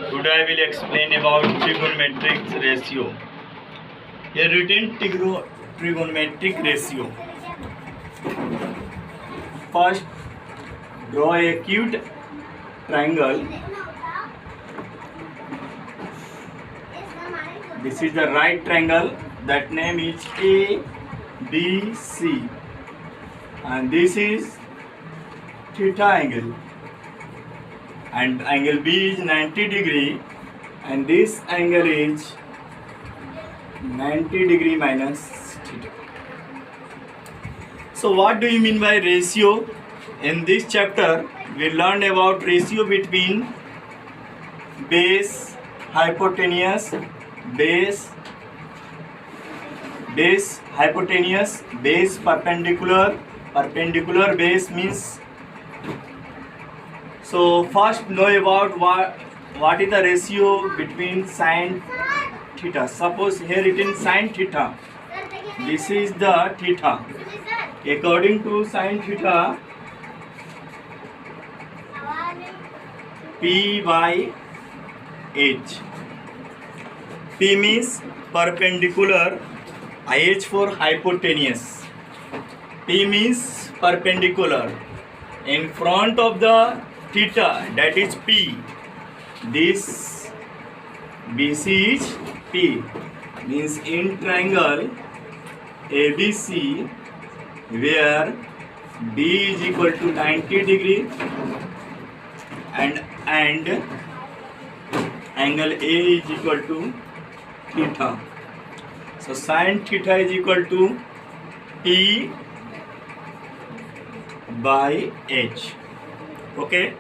Today I will explain about trigonometric ratio. A written trigonometric ratio. First, draw a acute triangle. This is the right triangle. That name is ABC, and this is theta angle. And angle B is 90 degree, and this angle is 90 degree minus theta. So what do you mean by ratio? In this chapter we learned about ratio between base, hypotenuse, base, hypotenuse, base, perpendicular. Perpendicular base means. So first know about what is the ratio between sine theta. Suppose here written sine theta. This is the theta. According to sine theta, P by H. P means perpendicular, H for hypotenuse. P means perpendicular. In front of the theta, that is P. This BC is P. Means in triangle ABC, where B is equal to 90 degree and angle A is equal to theta. So sin theta is equal to P by H. Okay.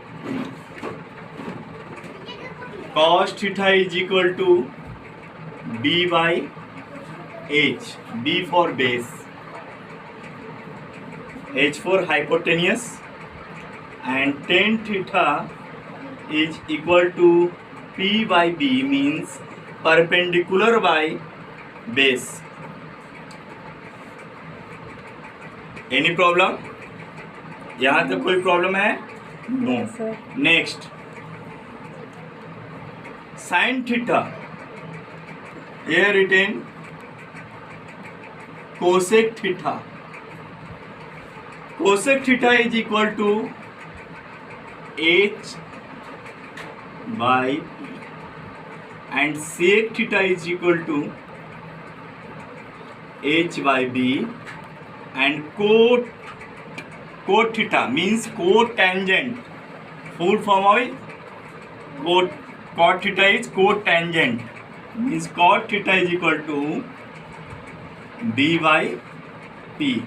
Cos theta is equal to B by H. B for base, H for hypotenuse, and tan theta is equal to P by B, means perpendicular by base. Any problem? यहाँ तक कोई problem है? No. Next, sin theta. Here written cosec theta. Cosec theta is equal to H by P, and sec theta is equal to H by B, and cot theta means cotangent. Full form of cot theta is cotangent, means cot theta is equal to B by P.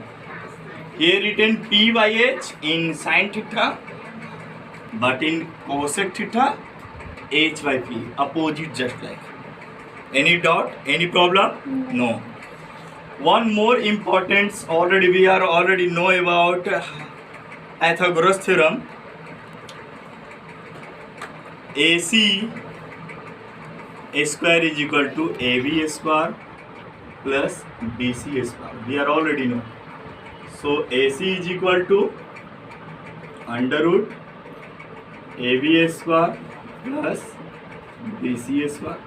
Here written P by H in sin theta, but in cosec theta H by P, opposite just like. Any doubt? Any problem? No. One more importance, we already know about Pythagoras theorem. AC square is equal to AB square plus BC square. We are already know. So AC is equal to under root AB square plus BC square.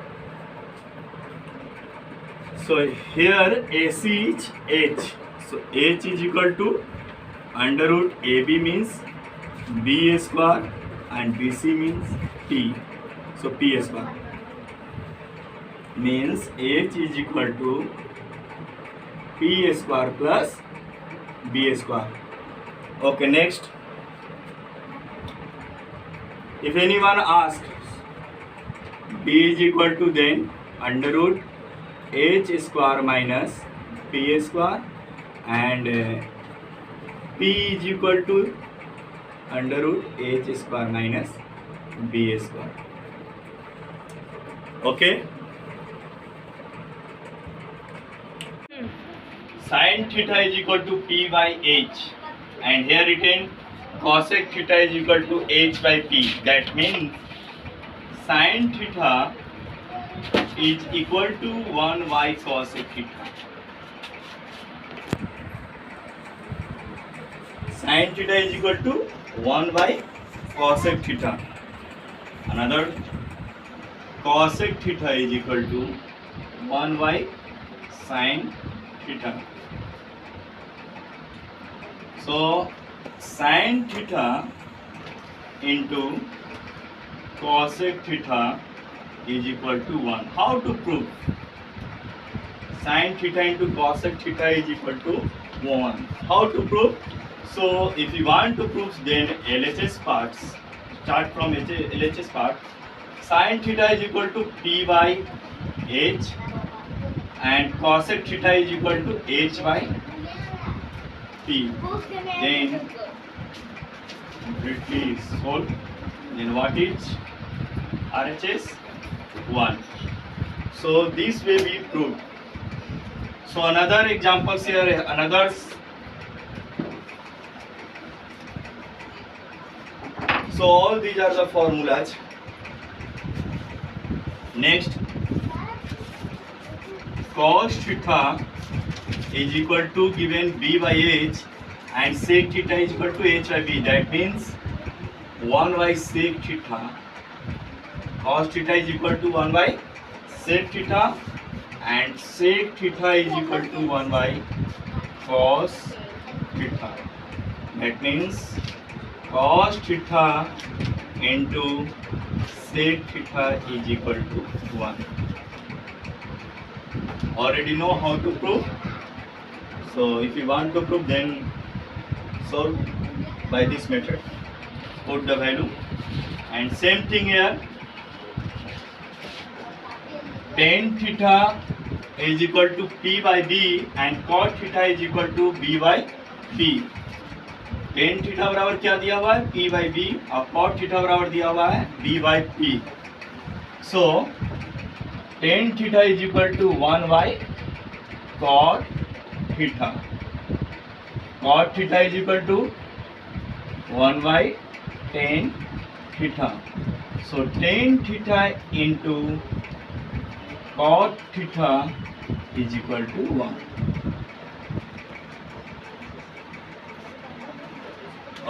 So here AC is H. So H is equal to under root AB means B square and BC means P. So P square means H is equal to P square plus B square. Okay, next. If anyone asks, B is equal to then under root H square minus P square, and P is equal to under root H square minus B square. Okay. Sin theta is equal to P by H, and here written cosec theta is equal to H by P. That means sin theta is equal to 1 by cosec theta. Sin theta is equal to 1 by cosec theta. Another cosec theta is equal to 1 by sin theta. So sin theta into cosec theta is equal to 1. How to prove? Sin theta into cosec theta is equal to 1. How to prove? So if you want to prove, then LHS parts, start from LHS part. Sin theta is equal to P by H and cosec theta is equal to H by P. Then completely solve. Then what is RHS? 1. So this way we proved. So another examples here, another. So all these are the formulas. Next, cos theta is equal to given B by H and sec theta is equal to H by B. That means 1 by sec theta. Cos theta is equal to 1 by sec theta and sec theta is equal to 1 by cos theta. That means cos theta into sec theta is equal to 1. Already know how to prove. So if you want to prove, then solve by this method. Put the value and same thing here. Tan theta is equal to P by B and cot theta is equal to B by B. Tan theta बराबर क्या दिया हुआ है? P by B और cot theta बराबर दिया हुआ है B by P. So tan theta is equal to 1 by cot theta. Cot theta is equal to 1 by tan theta. So tan theta into cot theta is equal to 1.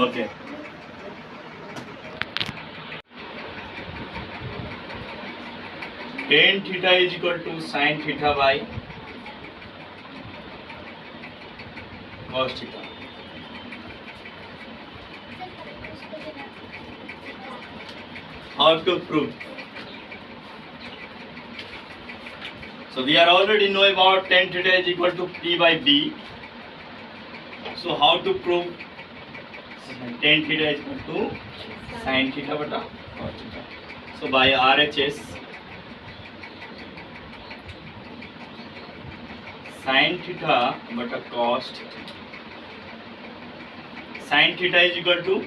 Okay. Tan theta is equal to sin theta by cos theta. How to prove? So we are already know about tan theta is equal to P by B. So how to prove tan theta is equal to sin theta bata cos theta. So by RHS, sin theta bata cos theta. Sin theta is equal to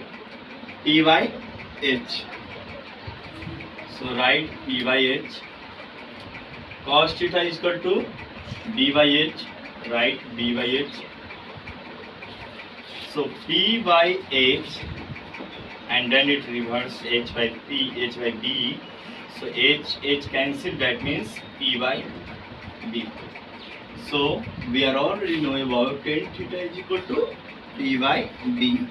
P by H. So write P by H. Cos theta is equal to B by H. Write B by H. So P by H and then it reverse H by P, H by B. So H cancel, that means P by B. So we are already know about tan theta is equal to P by B.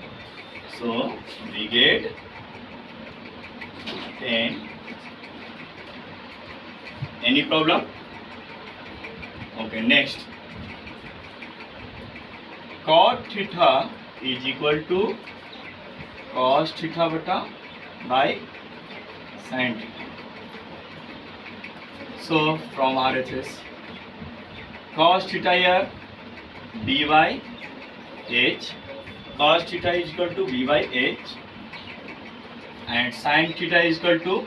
So we get tan. Any problem? Okay, next. Cot theta is equal to cos theta bata by sin theta. So from RHS, cos theta here B by H, cos theta is equal to B by H and sin theta is equal to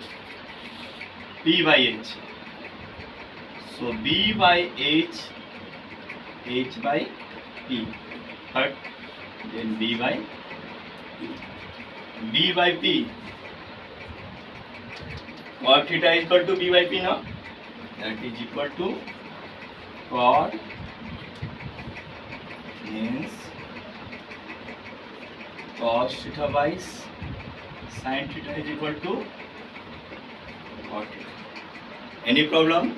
P by H. So B by H, H by P, but then B by P. B by P. Cot theta is equal to B by P now. That is equal to cot means cos theta by sin theta is equal to cot theta. Any problem?